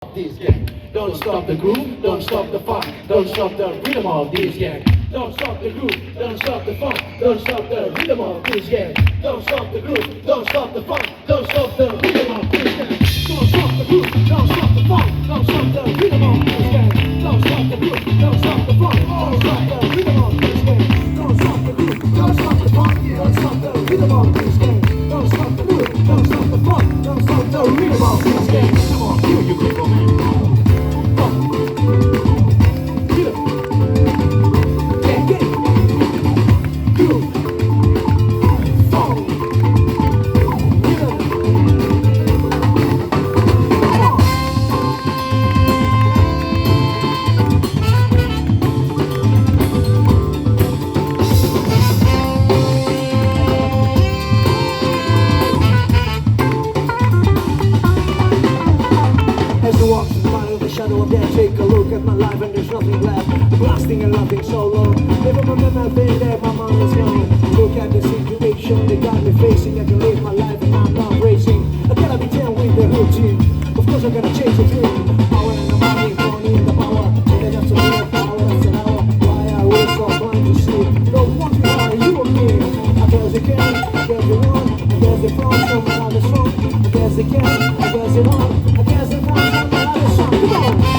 This gang. Don't stop the groove, don't stop the fun, don't stop the rhythm of this gang. Don't stop the groove, don't stop the fun, don't stop the rhythm of this gang. Don't stop the groove, don't stop the fun, don't stop the rhythm of this gang. Don't stop the groove, don't stop the fun, don't stop the rhythm of this gang. Don't stop the groove, don't stop the fun, don't stop the rhythm of this gang. Don't stop the groove, don't stop the fun, don't stop the rhythm of this gang. Don't stop the groove, don't stop the fun, don't stop the rhythm of this gang. Come on, here you go, man. Take a look at my life and there's nothing left. Blasting and laughing so long. Never remember being there, my mind is gone. Look at the situation they got me facing. I can live my life and I'm not racing. I gotta be down with the whole team. Of course I gotta change the dream. Power and the money, money and the power. And then after me, the power, that's an hour. Why I was so blind to see. Don't want me how you and me. I guess they can, I guess they want. I guess they from another song. I guess they can, I guess they want. I guess they from another song. Come on.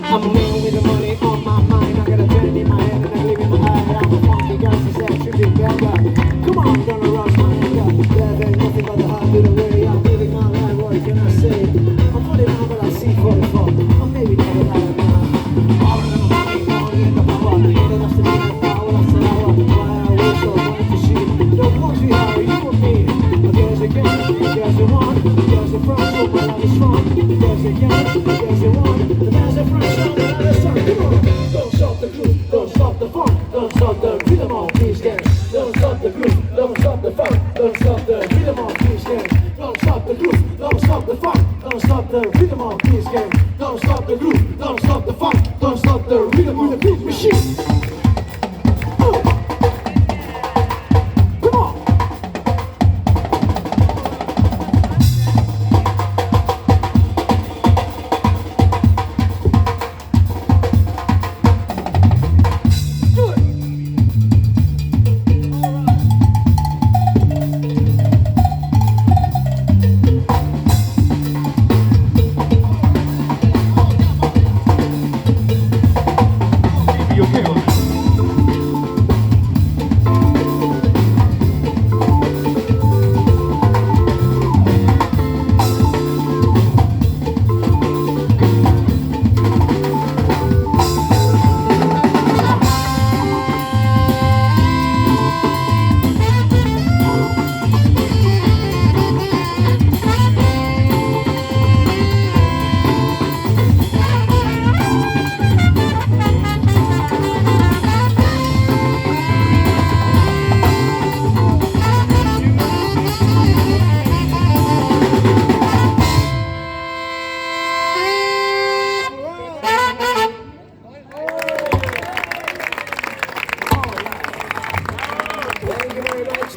I'm a man with the money on my mind. I got a trend in my hand and I live in my eye. I'm a funky guy, she said, tripping bad. Come on, gonna rush my anger. There ain't nothing but the heart to the way I'm living my life. What can I say? I'm 49 but I see 44. I'm maybe not alive now. Power and the money, money and the power. Ain't enough to be the power, that's an hour. Why I was so blind to see. Don't want me how you and me. I guess I can, I guess I want. I guess I from, so my life is strong. I guess I can, I guess I want. The man's a friend. Don't stop the groove, don't stop the fun, don't stop the rhythm of this gang. Don't stop the groove, don't stop the fun, don't stop the rhythm of this gang. Don't stop the groove, don't stop the fun, don't stop the rhythm of this gang. Don't stop the groove, don't stop the fun, don't stop the rhythm of the beat machine.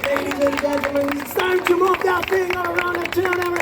Ladies and gentlemen, it's time to move that thing all around the town.